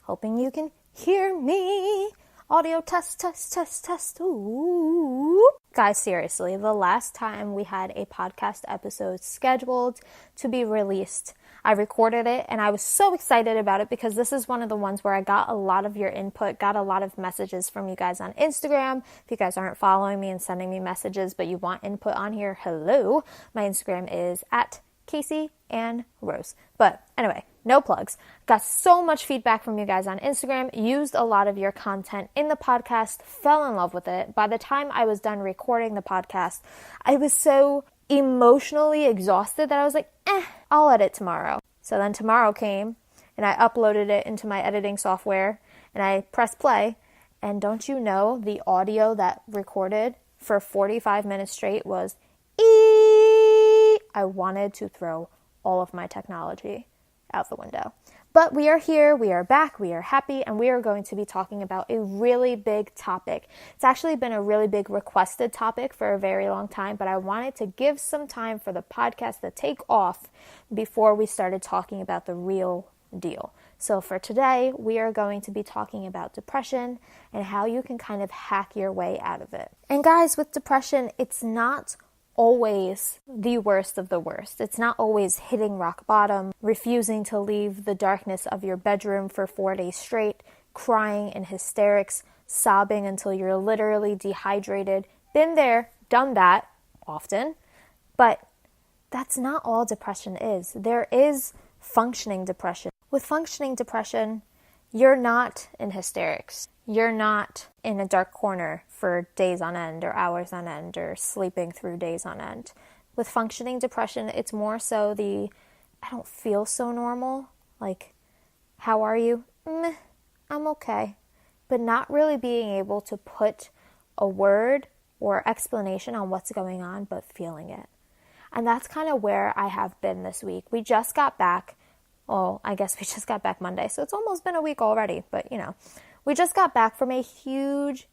Hoping you can hear me. Audio test, test, test, test. Ooh. Guys, seriously, the last time we had a podcast episode scheduled to be released, I recorded it and I was so excited about it because this is one of the ones where I got a lot of your input, got a lot of messages from you guys on Instagram. If you guys aren't following me and sending me messages, but you want input on here, hello. My Instagram is at Casey and Rose. But anyway, no plugs. Got so much feedback from you guys on Instagram, used a lot of your content in the podcast, fell in love with it. By the time I was done recording the podcast, I was so emotionally exhausted that I was like, I'll edit tomorrow. So then tomorrow came and I uploaded it into my editing software and I pressed play. And don't you know, the audio that recorded for 45 minutes straight was I wanted to throw all of my technology out the window. But we are here, we are back, we are happy, and we are going to be talking about a really big topic. It's actually been a really big requested topic for a very long time, but I wanted to give some time for the podcast to take off before we started talking about the real deal. So for today, we are going to be talking about depression and how you can kind of hack your way out of it. And guys, with depression, it's not always the worst of the worst. It's not always hitting rock bottom, refusing to leave the darkness of your bedroom for 4 days straight, crying in hysterics, sobbing until you're literally dehydrated. Been there, done that often, but that's not all depression is. There is functioning depression. With functioning depression, you're not in hysterics. You're not in a dark corner for days on end or hours on end or sleeping through days on end. With functioning depression, it's more so I don't feel so normal. Like, how are you? I'm okay. But not really being able to put a word or explanation on what's going on, but feeling it. And that's kind of where I have been this week. We just got back. Well, I guess we just got back Monday, so it's almost been a week already, but we just got back from a huge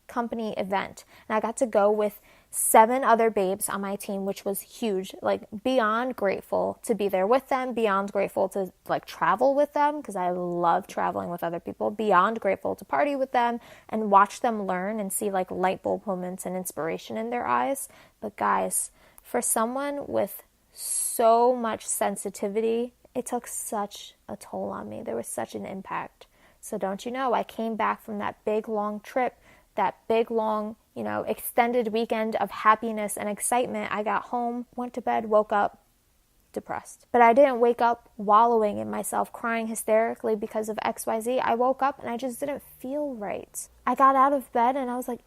company event, and I got to go with 7 other babes on my team, which was huge. Like, beyond grateful to be there with them, beyond grateful to travel with them, because I love traveling with other people, beyond grateful to party with them and watch them learn and see light bulb moments and inspiration in their eyes. But guys, for someone with so much sensitivity, it took such a toll on me. There was such an impact. So don't you know, I came back from that big long trip, that big long, extended weekend of happiness and excitement. I got home, went to bed, woke up depressed. But I didn't wake up wallowing in myself, crying hysterically because of XYZ. I woke up and I just didn't feel right. I got out of bed and I was like,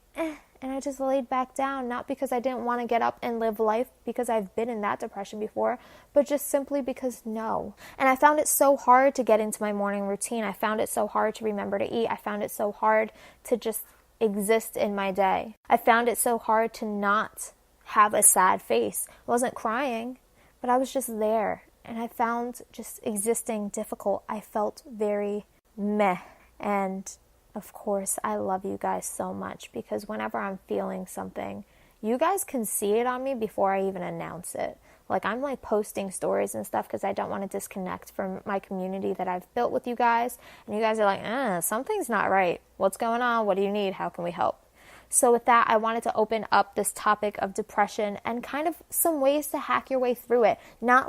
and I just laid back down, not because I didn't want to get up and live life, because I've been in that depression before, but just simply because no. And I found it so hard to get into my morning routine. I found it so hard to remember to eat. I found it so hard to just exist in my day. I found it so hard to not have a sad face. I wasn't crying, but I was just there. And I found just existing difficult. I felt very meh. And of course, I love you guys so much because whenever I'm feeling something, you guys can see it on me before I even announce it. I'm posting stories and stuff because I don't want to disconnect from my community that I've built with you guys. And you guys are like, something's not right. What's going on? What do you need? How can we help? So with that, I wanted to open up this topic of depression and kind of some ways to hack your way through it. Not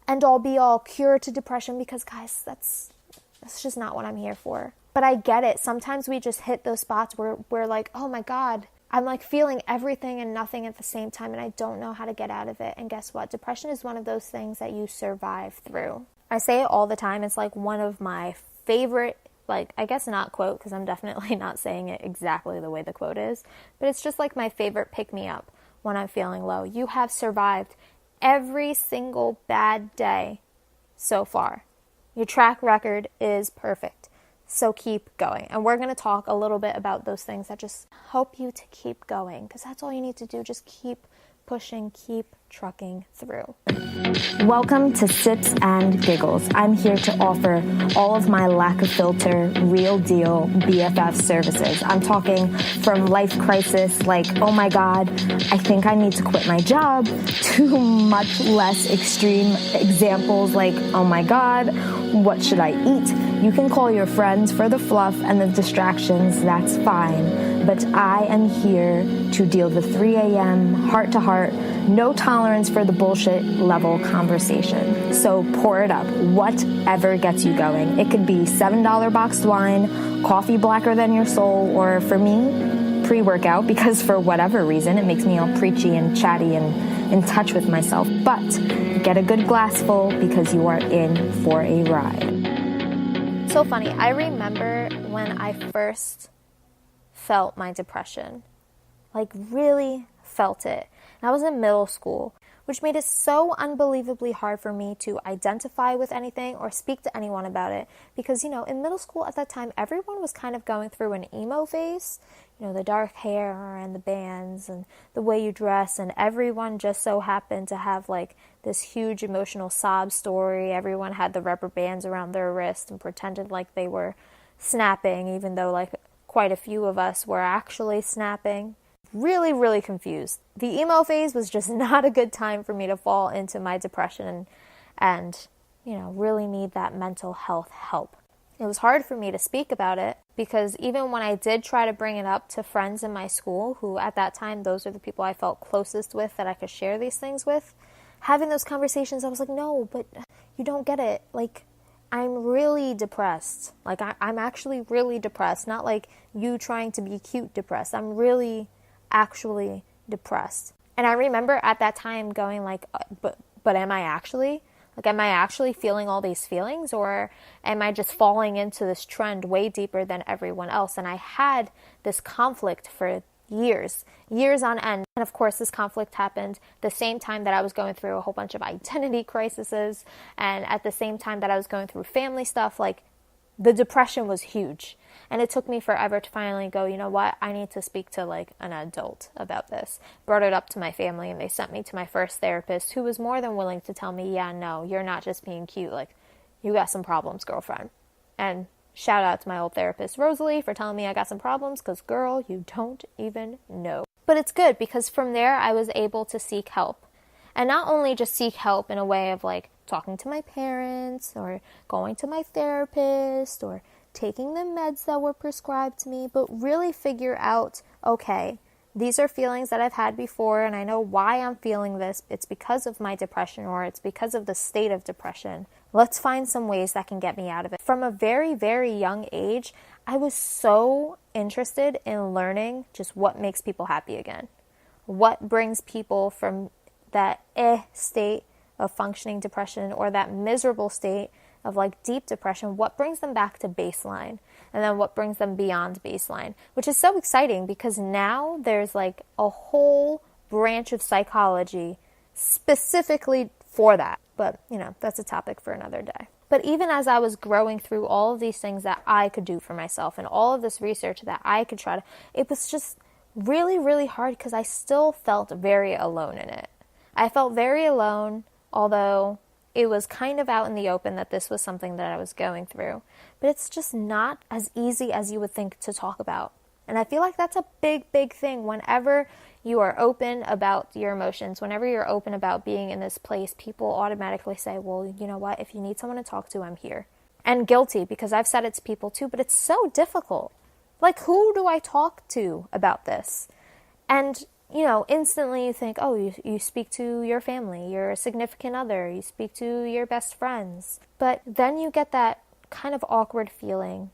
end all be all cure to depression, because guys, that's just not what I'm here for. But I get it. Sometimes we just hit those spots where we're like, oh my God, I'm feeling everything and nothing at the same time, and I don't know how to get out of it. And guess what? Depression is one of those things that you survive through. I say it all the time. It's one of my favorite, I guess not quote, because I'm definitely not saying it exactly the way the quote is, but it's just my favorite pick-me-up when I'm feeling low. You have survived every single bad day so far. Your track record is perfect. So keep going. And we're going to talk a little bit about those things that just help you to keep going, because that's all you need to do. Just keep pushing, keep trucking through. Welcome to Sips and Giggles. I'm here to offer all of my lack of filter, real deal BFF services. I'm talking from life crisis like, oh my God, I think I need to quit my job, to much less extreme examples like, oh my God, what should I eat? You can call your friends for the fluff and the distractions, that's fine. But I am here to deal the 3 a.m. heart-to-heart, no tolerance for the bullshit level conversation. So pour it up, whatever gets you going. It could be $7 boxed wine, coffee blacker than your soul, or for me, pre-workout, because for whatever reason, it makes me all preachy and chatty and in touch with myself. But get a good glass full because you are in for a ride. So funny. I remember when I first felt my depression, like really felt it. And I was in middle school, which made it so unbelievably hard for me to identify with anything or speak to anyone about it. Because, in middle school at that time, everyone was kind of going through an emo phase. The dark hair and the bands and the way you dress, and everyone just so happened to have like this huge emotional sob story. Everyone had the rubber bands around their wrist and pretended like they were snapping, even though like quite a few of us were actually snapping. Really, really confused. The emo phase was just not a good time for me to fall into my depression and really need that mental health help. It was hard for me to speak about it because even when I did try to bring it up to friends in my school, who at that time, those are the people I felt closest with that I could share these things with, having those conversations, I was like, no, but you don't get it. Like, I'm really depressed. Like, I'm actually really depressed. Not like you trying to be cute depressed. I'm really actually depressed. And I remember at that time going like, but am I actually? Like, am I actually feeling all these feelings, or am I just falling into this trend way deeper than everyone else? And I had this conflict for years on end. And of course, this conflict happened the same time that I was going through a whole bunch of identity crises, and at the same time that I was going through family stuff. Like, the depression was huge. And it took me forever to finally go, you know what, I need to speak to like an adult about this. Brought it up to my family, and they sent me to my first therapist, who was more than willing to tell me, yeah, no, you're not just being cute. Like, you got some problems, girlfriend. And shout out to my old therapist, Rosalie, for telling me I got some problems, because girl, you don't even know. But it's good, because from there I was able to seek help. And not only just seek help in a way of like talking to my parents or going to my therapist or taking the meds that were prescribed to me, but really figure out, okay, these are feelings that I've had before, and I know why I'm feeling this. It's because of my depression, or it's because of the state of depression. Let's find some ways that can get me out of it. From a very, very young age, I was so interested in learning just what makes people happy again. What brings people from that state of functioning depression, or that miserable state of like deep depression, what brings them back to baseline, and then what brings them beyond baseline, which is so exciting because now there's like a whole branch of psychology specifically for that. But, that's a topic for another day. But even as I was growing through all of these things that I could do for myself and all of this research that I could try to, it was just really, really hard because I still felt very alone in it. I felt very alone, although it was kind of out in the open that this was something that I was going through. But it's just not as easy as you would think to talk about. And I feel like that's a big, big thing. Whenever you are open about your emotions, whenever you're open about being in this place, people automatically say, well, you know what? If you need someone to talk to, I'm here. And guilty, because I've said it to people too, but it's so difficult. Like, who do I talk to about this? And instantly you think, oh, you speak to your family, your significant other, you speak to your best friends. But then you get that kind of awkward feeling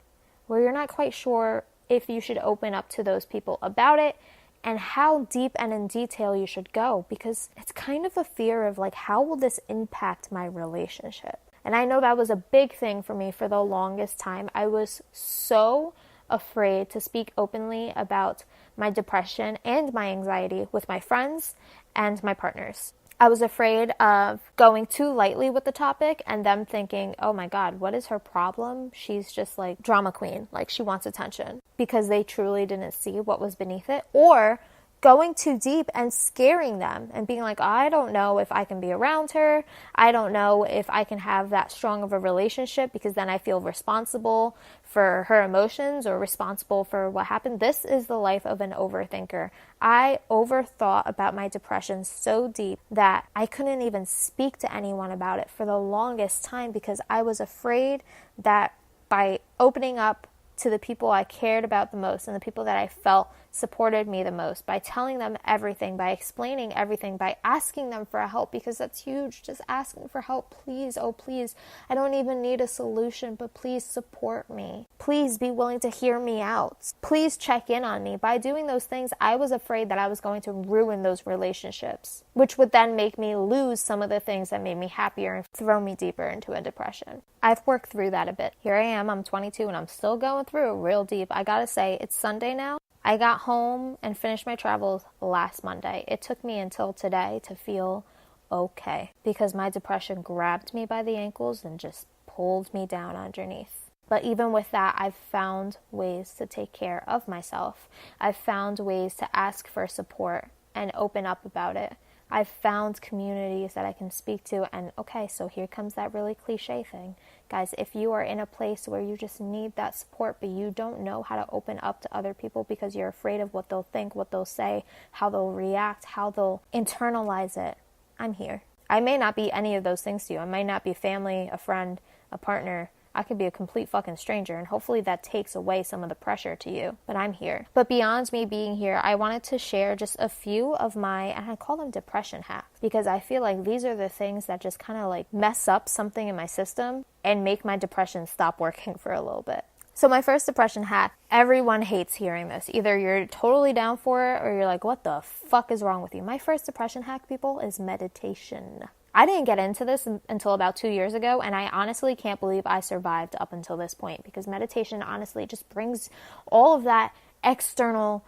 where you're not quite sure if you should open up to those people about it and how deep and in detail you should go, because it's kind of a fear of like, how will this impact my relationship? And I know that was a big thing for me for the longest time. I was so afraid to speak openly about my depression and my anxiety with my friends and my partners. I was afraid of going too lightly with the topic and them thinking, oh my God, what is her problem? She's just like drama queen, like she wants attention, because they truly didn't see what was beneath it, or going too deep and scaring them and being like, I don't know if I can be around her. I don't know if I can have that strong of a relationship because then I feel responsible for her emotions or responsible for what happened. This is the life of an overthinker. I overthought about my depression so deep that I couldn't even speak to anyone about it for the longest time because I was afraid that by opening up to the people I cared about the most and the people that I felt supported me the most, by telling them everything, by explaining everything, by asking them for help, because that's huge. Just asking for help, please. Oh, please. I don't even need a solution, but please support me. Please be willing to hear me out. Please check in on me. By doing those things, I was afraid that I was going to ruin those relationships, which would then make me lose some of the things that made me happier and throw me deeper into a depression. I've worked through that a bit. Here I am, I'm 22 and I'm still going through it real deep. I gotta say, it's Sunday now. I got home and finished my travels last Monday. It took me until today to feel okay because my depression grabbed me by the ankles and just pulled me down underneath. But even with that, I've found ways to take care of myself. I've found ways to ask for support and open up about it. I've found communities that I can speak to, and okay, so here comes that really cliche thing. Guys, if you are in a place where you just need that support, but you don't know how to open up to other people because you're afraid of what they'll think, what they'll say, how they'll react, how they'll internalize it, I'm here. I may not be any of those things to you. I might not be family, a friend, a partner. I could be a complete fucking stranger, and hopefully that takes away some of the pressure to you, but I'm here. But beyond me being here, I wanted to share just a few of my, and I call them depression hacks, because I feel like these are the things that just kind of like mess up something in my system and make my depression stop working for a little bit. So my first depression hack, everyone hates hearing this. Either you're totally down for it or you're like, what the fuck is wrong with you? My first depression hack, people, is meditation. I didn't get into this until about 2 years ago, and I honestly can't believe I survived up until this point, because meditation honestly just brings all of that external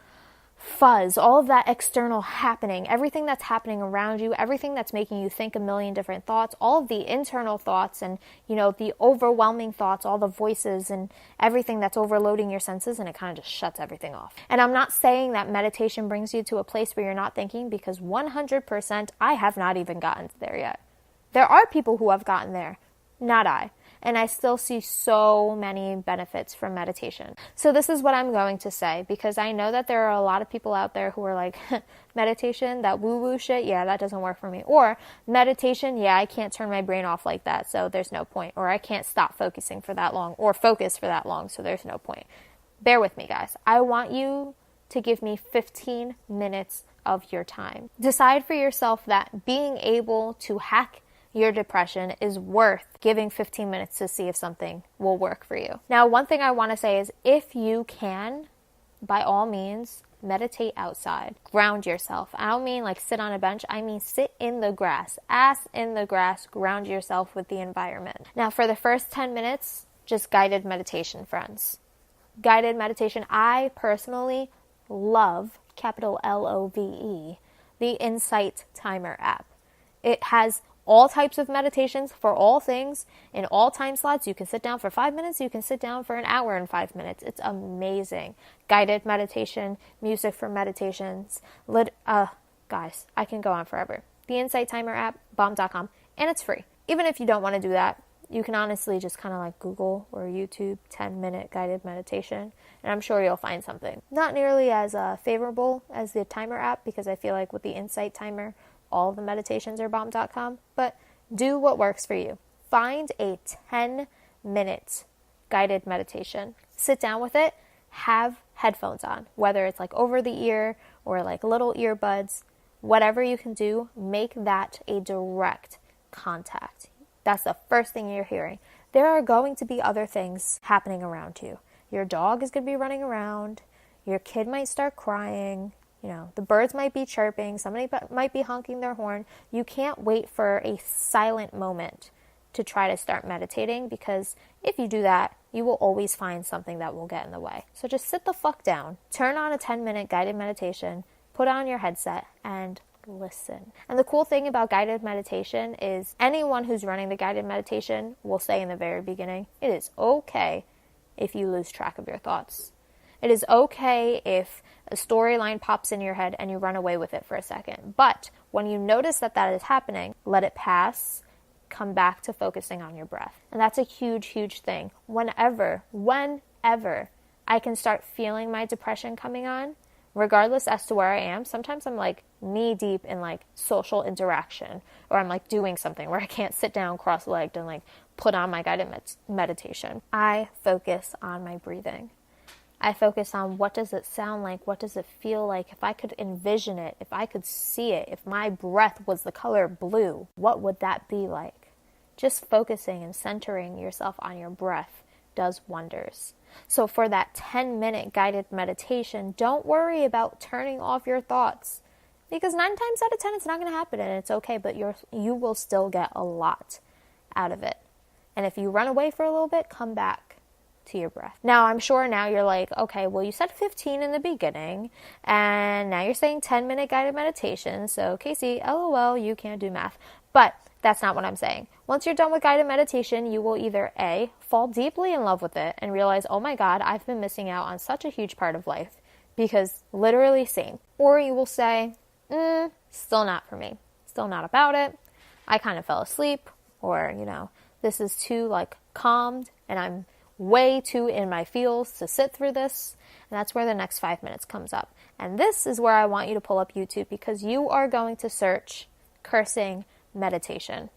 fuzz, all of that external happening, everything that's happening around you, everything that's making you think a million different thoughts, all of the internal thoughts and, you know, the overwhelming thoughts, all the voices and everything that's overloading your senses, and it kind of just shuts everything off. And I'm not saying that meditation brings you to a place where you're not thinking, because 100% I have not even gotten there yet. There are people who have gotten there, not I. And I still see so many benefits from meditation. So this is what I'm going to say, because I know that there are a lot of people out there who are like, meditation, that woo-woo shit, yeah, that doesn't work for me. Or meditation, yeah, I can't turn my brain off like that, so there's no point. Or I can't stop focusing for that long, or focus for that long, so there's no point. Bear with me, guys. I want you to give me 15 minutes of your time. Decide for yourself that being able to hack your depression is worth giving 15 minutes to see if something will work for you. Now, one thing I want to say is, if you can, by all means, meditate outside. Ground yourself. I don't mean like sit on a bench. I mean sit in the grass. Ass in the grass. Ground yourself with the environment. Now, for the first 10 minutes, just guided meditation, friends. Guided meditation. I personally love, capital Love, the Insight Timer app. It has all types of meditations for all things in all time slots. You can sit down for 5 minutes. You can sit down for an hour and 5 minutes. It's amazing. Guided meditation, music for meditations. Guys, I can go on forever. The Insight Timer app, bomb.com, and it's free. Even if you don't want to do that, you can honestly just kind of like Google or YouTube 10-minute guided meditation, and I'm sure you'll find something. Not nearly as favorable as the timer app, because I feel like with the Insight Timer, all the meditations are bomb.com, but do what works for you. Find a 10-minute guided meditation. Sit down with it. Have headphones on, whether it's like over the ear or like little earbuds. Whatever you can do, make that a direct contact. That's the first thing you're hearing. There are going to be other things happening around you. Your dog is going to be running around. Your kid might start crying. You know, the birds might be chirping, somebody might be honking their horn. You can't wait for a silent moment to try to start meditating, because if you do that, you will always find something that will get in the way. So just sit the fuck down, turn on a 10-minute guided meditation, put on your headset, and listen. And the cool thing about guided meditation is anyone who's running the guided meditation will say in the very beginning, it is okay if you lose track of your thoughts. It is okay if a storyline pops in your head and you run away with it for a second. But when you notice that that is happening, let it pass, come back to focusing on your breath. And that's a huge, huge thing. Whenever I can start feeling my depression coming on, regardless as to where I am, sometimes I'm like knee deep in like social interaction, or I'm like doing something where I can't sit down cross-legged and like put on my guided meditation. I focus on my breathing. I focus on what does it sound like? What does it feel like? If I could envision it, if I could see it, if my breath was the color blue, what would that be like? Just focusing and centering yourself on your breath does wonders. So for that 10-minute guided meditation, don't worry about turning off your thoughts, because 9 times out of 10 it's not going to happen, and it's okay, but you will still get a lot out of it. And if you run away for a little bit, come back to your breath. Now, I'm sure now you're like, okay, well, you said 15 in the beginning, and now you're saying 10-minute guided meditation. So, Casey, LOL, you can't do math. But that's not what I'm saying. Once you're done with guided meditation, you will either A, fall deeply in love with it and realize, oh my God, I've been missing out on such a huge part of life, because literally same. Or you will say, still not for me. Still not about it. I kind of fell asleep, or, this is too like calmed and I'm way too in my feels to sit through this. And that's where the next 5 minutes comes up. And this is where I want you to pull up YouTube, because you are going to search cursing meditation.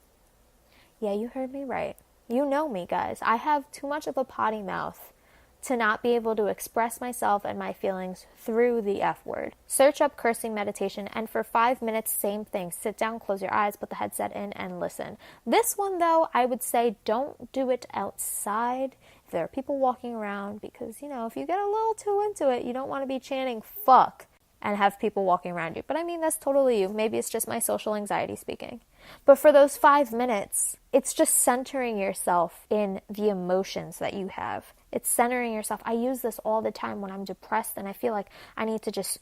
Yeah, you heard me right. You know me, guys. I have too much of a potty mouth to not be able to express myself and my feelings through the F word. Search up cursing meditation, and for 5 minutes, same thing. Sit down, close your eyes, put the headset in, and listen. This one, though, I would say don't do it outside if there are people walking around, because, if you get a little too into it, you don't want to be chanting fuck and have people walking around you. But I mean, that's totally you. Maybe it's just my social anxiety speaking. But for those 5 minutes, it's just centering yourself in the emotions that you have. It's centering yourself. I use this all the time when I'm depressed and I feel like I need to just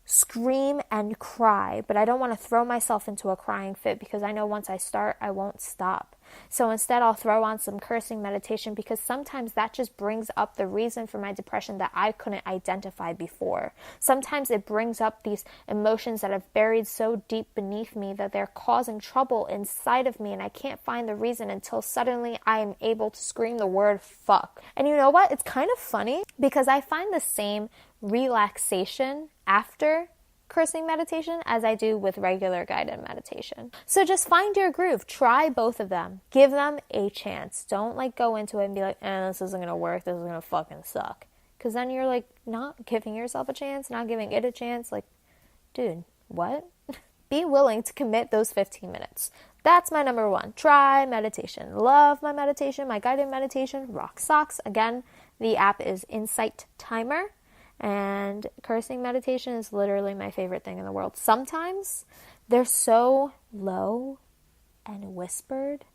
scream and cry, but I don't want to throw myself into a crying fit, because I know once I start, I won't stop. So instead, I'll throw on some cursing meditation, because sometimes that just brings up the reason for my depression that I couldn't identify before. Sometimes it brings up these emotions that have buried so deep beneath me that they're causing trouble inside of me, and I can't find the reason until suddenly I am able to scream the word fuck. And you know what? It's kind of funny, because I find the same relaxation after cursing meditation as I do with regular guided meditation. So just find your groove. Try both of them. Give them a chance. Don't go into it and be like, this isn't going to work. This is going to fucking suck. Because then you're not giving yourself a chance, not giving it a chance. Dude, what? Be willing to commit those 15 minutes. That's my number one. Try meditation. Love my meditation, my guided meditation, rock socks. Again, the app is Insight Timer. And cursing meditation is literally my favorite thing in the world. Sometimes they're so low and whispered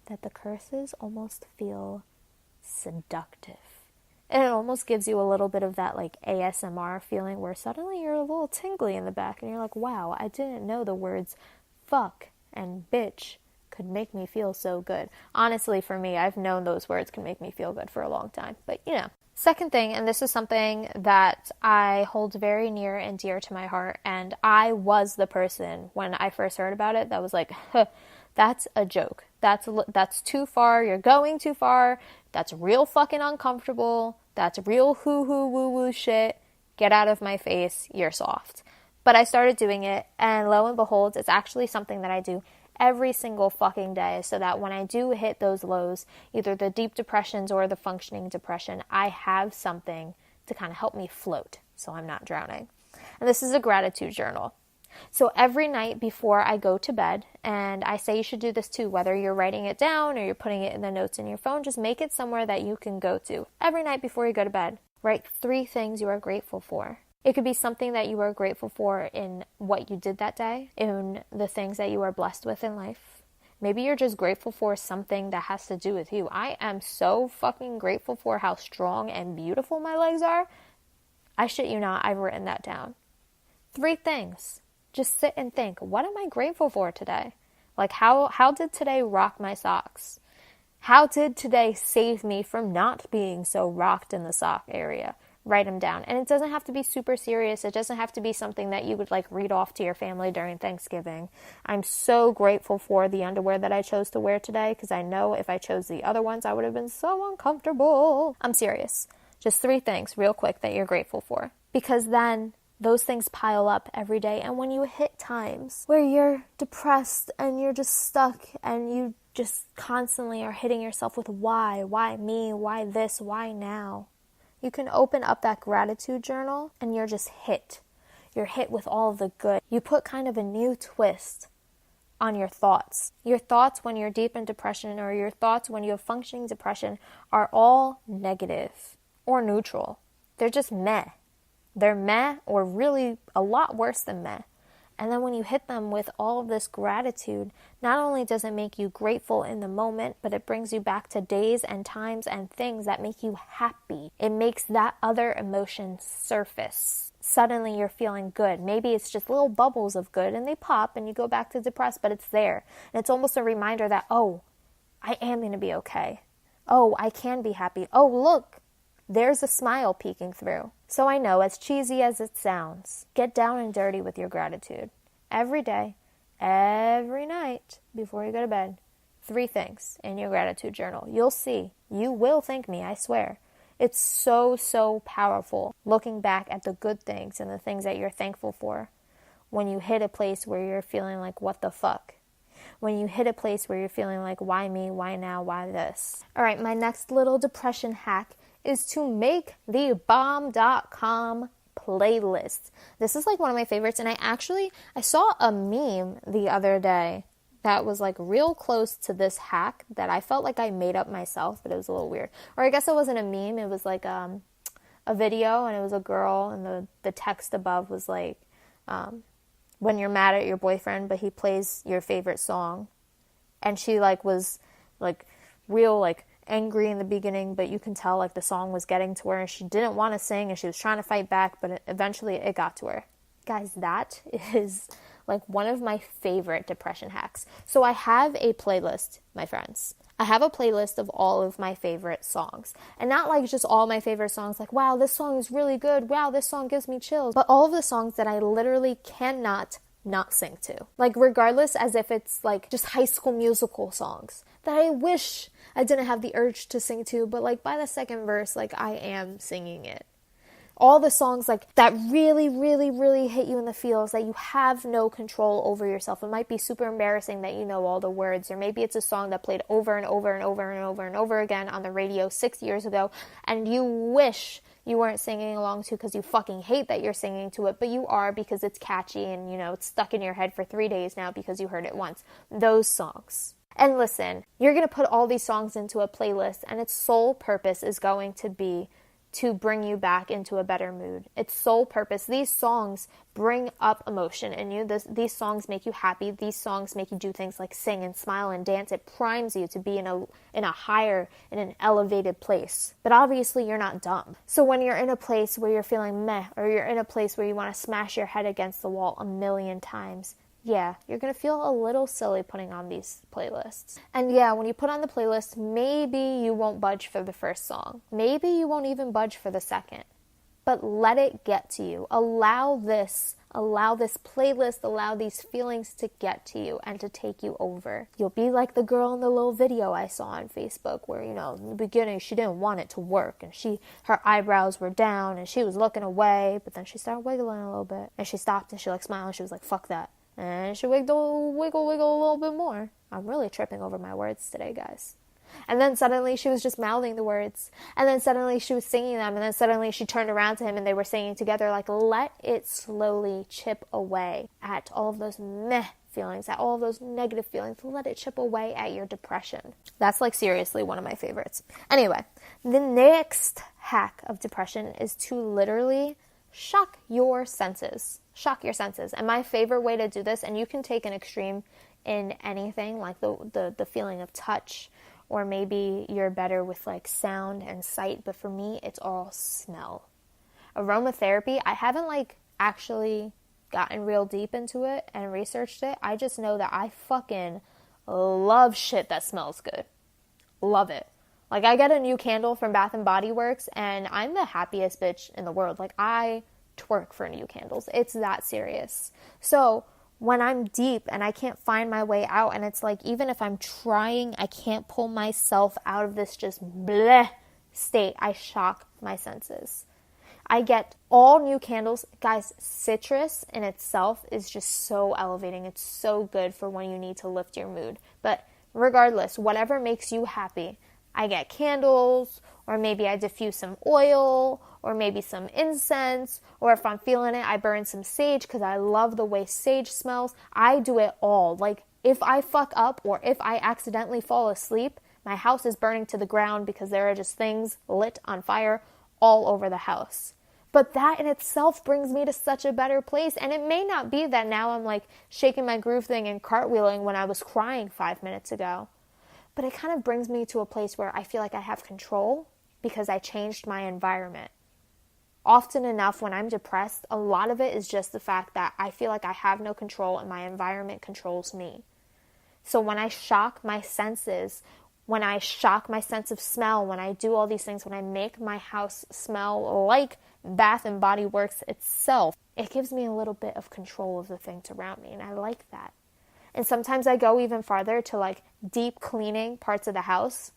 that the curses almost feel seductive. And it almost gives you a little bit of that ASMR feeling, where suddenly you're a little tingly in the back and you're like, wow, I didn't know the words fuck and bitch could make me feel so good. Honestly, for me, I've known those words can make me feel good for a long time. But Second thing, and this is something that I hold very near and dear to my heart, and I was the person when I first heard about it that was like, that's a joke. That's too far. You're going too far. That's real fucking uncomfortable. That's real hoo-hoo woo-woo shit. Get out of my face. You're soft. But I started doing it, and lo and behold, it's actually something that I do every single fucking day, so that when I do hit those lows, either the deep depressions or the functioning depression, I have something to kind of help me float so I'm not drowning. And this is a gratitude journal. So every night before I go to bed, and I say you should do this too, whether you're writing it down or you're putting it in the notes in your phone, just make it somewhere that you can go to. Every night before you go to bed, write 3 things you are grateful for. It could be something that you are grateful for in what you did that day, in the things that you are blessed with in life. Maybe you're just grateful for something that has to do with you. I am so fucking grateful for how strong and beautiful my legs are. I shit you not, I've written that down. 3 things. Just sit and think, what am I grateful for today? How did today rock my socks? How did today save me from not being so rocked in the sock area? write them down. And it doesn't have to be super serious. It doesn't have to be something that you would like read off to your family during Thanksgiving. I'm so grateful for the underwear that I chose to wear today, because I know if I chose the other ones, I would have been so uncomfortable. I'm serious. Just 3 things real quick that you're grateful for, because then those things pile up every day. And when you hit times where you're depressed and you're just stuck and you just constantly are hitting yourself with why me, why this, why now, you can open up that gratitude journal and you're just hit. You're hit with all of the good. You put kind of a new twist on your thoughts. Your thoughts when you're deep in depression, or your thoughts when you have functioning depression, are all negative or neutral. They're just meh. They're meh, or really a lot worse than meh. And then when you hit them with all of this gratitude, not only does it make you grateful in the moment, but it brings you back to days and times and things that make you happy. It makes that other emotion surface. Suddenly you're feeling good. Maybe it's just little bubbles of good and they pop and you go back to depressed, but it's there. And it's almost a reminder that, oh, I am going to be okay. Oh, I can be happy. Oh, look, there's a smile peeking through. So I know, as cheesy as it sounds, get down and dirty with your gratitude. Every day, every night, before you go to bed, 3 things in your gratitude journal. You'll see. You will thank me, I swear. It's so, so powerful looking back at the good things and the things that you're thankful for when you hit a place where you're feeling like, what the fuck? When you hit a place where you're feeling like, why me, why now, why this? All right, my next little depression hack is to make the bomb.com playlist. This is like one of my favorites, and I saw a meme the other day that was like real close to this hack that I felt like I made up myself, but it was a little weird. Or I guess it wasn't a meme, it was like a video, and it was a girl, and the text above was like, when you're mad at your boyfriend, but he plays your favorite song. And she like was like real like angry in the beginning, but you can tell like the song was getting to her and she didn't want to sing and she was trying to fight back, but eventually it got to her. Guys, that is like one of my favorite depression hacks. So I have a playlist, my friends. I have a playlist of all of my favorite songs. And not like just all my favorite songs, like, wow, this song is really good. Wow, this song gives me chills. But all of the songs that I literally cannot not sing to. Like, regardless, as if it's like just High School Musical songs that I wish I didn't have the urge to sing to, but like by the second verse, like I am singing it. All the songs like that really, really, really hit you in the feels, that you have no control over yourself. It might be super embarrassing that you know all the words, or maybe it's a song that played over and over and over and over and over again on the radio 6 years ago, and you wish you weren't singing along to because you fucking hate that you're singing to it, but you are because it's catchy and, you know, it's stuck in your head for 3 days now because you heard it once. Those songs. And listen, you're going to put all these songs into a playlist, and its sole purpose is going to be to bring you back into a better mood. Its sole purpose. These songs bring up emotion in you. These songs make you happy. These songs make you do things like sing and smile and dance. It primes you to be in a higher, in an elevated place. But obviously you're not dumb. So when you're in a place where you're feeling meh, or you're in a place where you want to smash your head against the wall a million times, yeah, you're going to feel a little silly putting on these playlists. And yeah, when you put on the playlist, maybe you won't budge for the first song. Maybe you won't even budge for the second. But let it get to you. Allow this playlist, allow these feelings to get to you and to take you over. You'll be like the girl in the little video I saw on Facebook where, you know, in the beginning she didn't want it to work and her eyebrows were down and she was looking away, but then she started wiggling a little bit and she stopped and she like smiled and she was like, fuck that. And she wiggle a little bit more. I'm really tripping over my words today, guys. And then suddenly she was just mouthing the words. And then suddenly she was singing them. And then suddenly she turned around to him and they were singing together. Like, let it slowly chip away at all of those meh feelings, at all of those negative feelings. Let it chip away at your depression. That's like seriously one of my favorites. Anyway, the next hack of depression is to literally shock your senses. Shock your senses. And my favorite way to do this, and you can take an extreme in anything, like the feeling of touch, or maybe you're better with like sound and sight, but for me, it's all smell. Aromatherapy, I haven't like actually gotten real deep into it and researched it. I just know that I fucking love shit that smells good. Love it. Like, I get a new candle from Bath and Body Works, and I'm the happiest bitch in the world. Like, I twerk for new candles. It's that serious. So when I'm deep and I can't find my way out, and it's like, even if I'm trying, I can't pull myself out of this just bleh state, I shock my senses. I get all new candles. Guys, citrus in itself is just so elevating. It's so good for when you need to lift your mood. But regardless, whatever makes you happy, I get candles, or maybe I diffuse some oil, or maybe some incense, or if I'm feeling it, I burn some sage because I love the way sage smells. I do it all. Like, if I fuck up or if I accidentally fall asleep, my house is burning to the ground because there are just things lit on fire all over the house. But that in itself brings me to such a better place. And it may not be that now I'm like shaking my groove thing and cartwheeling when I was crying 5 minutes ago. But it kind of brings me to a place where I feel like I have control because I changed my environment. Often enough, when I'm depressed, a lot of it is just the fact that I feel like I have no control and my environment controls me. So when I shock my senses, when I shock my sense of smell, when I do all these things, when I make my house smell like Bath and Body Works itself, it gives me a little bit of control of the things around me, and I like that. And sometimes I go even farther to like deep cleaning parts of the house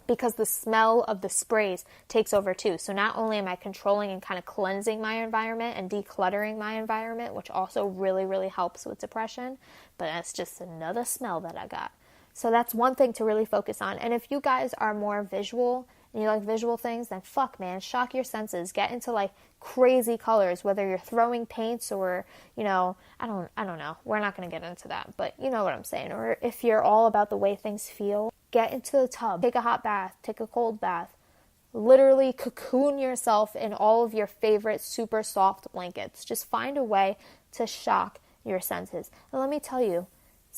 because the smell of the sprays takes over too. So not only am I controlling and kind of cleansing my environment and decluttering my environment, which also really, really helps with depression, but that's just another smell that I got. So that's one thing to really focus on. And if you guys are more visual and you like visual things, then fuck, man, shock your senses. Get into like crazy colors, whether you're throwing paints or, you know, I don't know. We're not going to get into that, but you know what I'm saying. Or if you're all about the way things feel, get into the tub, take a hot bath, take a cold bath. Literally cocoon yourself in all of your favorite super soft blankets. Just find a way to shock your senses. And let me tell you,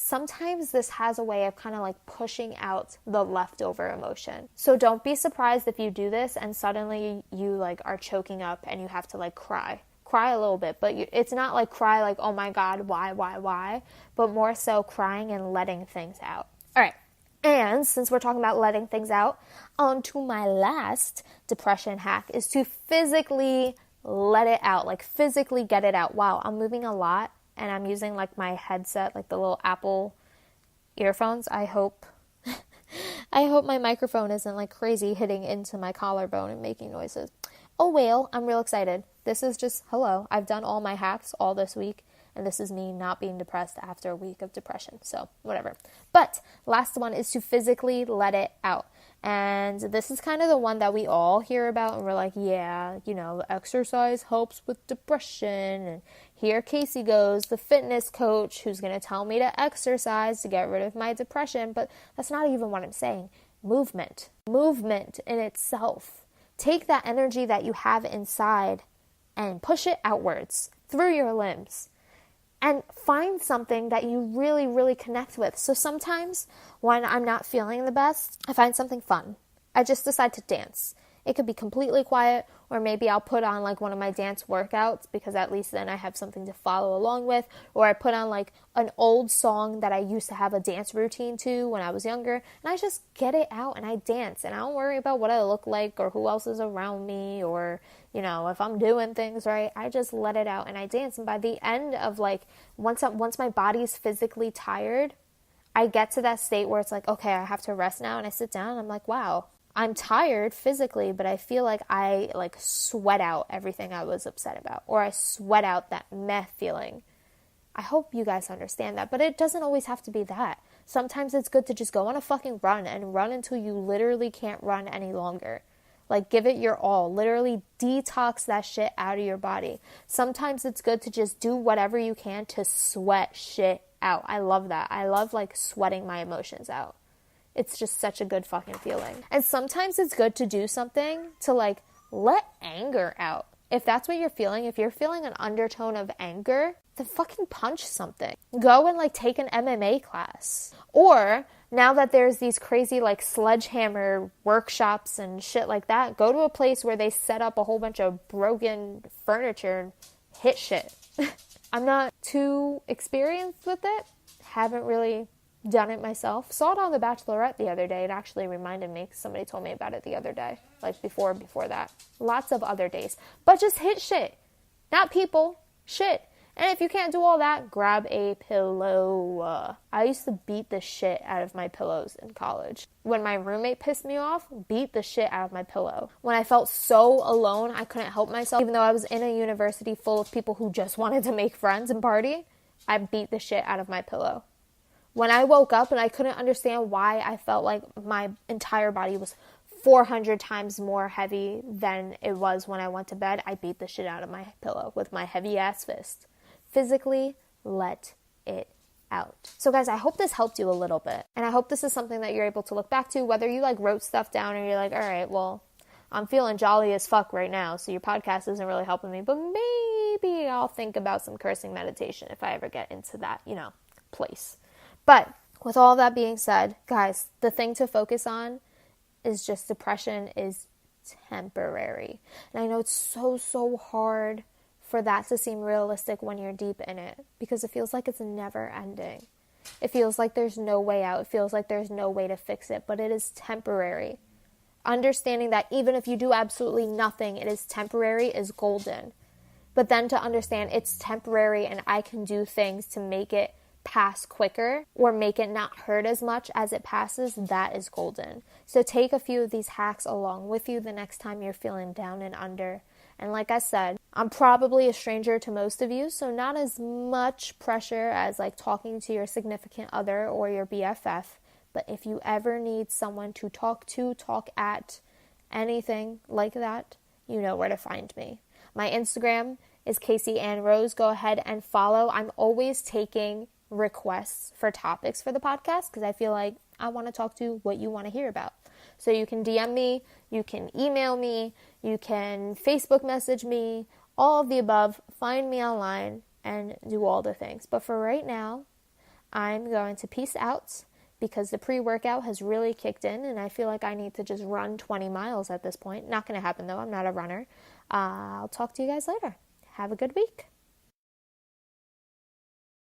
sometimes this has a way of kind of like pushing out the leftover emotion. So don't be surprised if you do this and suddenly you like are choking up and you have to like cry a little bit, but it's not like cry like, oh my God, why, but more so crying and letting things out. All right. And since we're talking about letting things out, on to my last depression hack is to physically let it out, like physically get it out. Wow, I'm moving a lot. And I'm using like my headset, like the little Apple earphones. I hope my microphone isn't like crazy hitting into my collarbone and making noises. Oh well, I'm real excited. This is just, hello, I've done all my hacks all this week. And this is me not being depressed after a week of depression. So whatever. But last one is to physically let it out. And this is kind of the one that we all hear about. And we're like, yeah, you know, exercise helps with depression. And here Casey goes, the fitness coach who's going to tell me to exercise to get rid of my depression. But that's not even what I'm saying. Movement in itself. Take that energy that you have inside and push it outwards through your limbs. And find something that you really, really connect with. So sometimes when I'm not feeling the best, I find something fun. I just decide to dance. It could be completely quiet, or maybe I'll put on like one of my dance workouts because at least then I have something to follow along with. Or I put on like an old song that I used to have a dance routine to when I was younger. And I just get it out and I dance. And I don't worry about what I look like or who else is around me or, you know, if I'm doing things right. I just let it out and I dance. And by the end of like, once my body's physically tired, I get to that state where it's like, okay, I have to rest now. And I sit down and I'm like, wow. I'm tired physically, but I feel like I like sweat out everything I was upset about, or I sweat out that meh feeling. I hope you guys understand that, but it doesn't always have to be that. Sometimes it's good to just go on a fucking run and run until you literally can't run any longer. Like give it your all, literally detox that shit out of your body. Sometimes it's good to just do whatever you can to sweat shit out. I love that. I love like sweating my emotions out. It's just such a good fucking feeling. And sometimes it's good to do something to like let anger out. If that's what you're feeling, if you're feeling an undertone of anger, then fucking punch something. Go and like take an MMA class. Or now that there's these crazy like sledgehammer workshops and shit like that, go to a place where they set up a whole bunch of broken furniture and hit shit. I'm not too experienced with it. Haven't really done it myself. Saw it on The Bachelorette the other day. It actually reminded me because somebody told me about it the other day, like before that. Lots of other days. But just hit shit. Not people, shit. And if you can't do all that, grab a pillow. I used to beat the shit out of my pillows in college. When my roommate pissed me off, beat the shit out of my pillow. When I felt so alone, I couldn't help myself. Even though I was in a university full of people who just wanted to make friends and party, I beat the shit out of my pillow. When I woke up and I couldn't understand why I felt like my entire body was 400 times more heavy than it was when I went to bed, I beat the shit out of my pillow with my heavy ass fist. Physically let it out. So guys, I hope this helped you a little bit. And I hope this is something that you're able to look back to, whether you like wrote stuff down or you're like, all right, well, I'm feeling jolly as fuck right now, so your podcast isn't really helping me, but maybe I'll think about some cursing meditation if I ever get into that, place. But with all that being said, guys, the thing to focus on is just depression is temporary. And I know it's so hard for that to seem realistic when you're deep in it, because it feels like it's never ending. It feels like there's no way out. It feels like there's no way to fix it, but it is temporary. Understanding that even if you do absolutely nothing, it is temporary is golden. But then to understand it's temporary and I can do things to make it pass quicker or make it not hurt as much as it passes, that is golden. So take a few of these hacks along with you the next time you're feeling down and under. And like I said, I'm probably a stranger to most of you, so not as much pressure as like talking to your significant other or your BFF. But if you ever need someone to, talk at, anything like that, you know where to find me. My Instagram is Casey Ann Rose. Go ahead and follow. I'm always taking requests for topics for the podcast because I feel like I want to talk to what you want to hear about. So you can DM me, you can email me, you can Facebook message me, all of the above. Find me online and do all the things. But for right now, I'm going to peace out because the pre-workout has really kicked in and I feel like I need to just run 20 miles at this point. Not going to happen though. I'm not a runner. I'll talk to you guys later. Have a good week.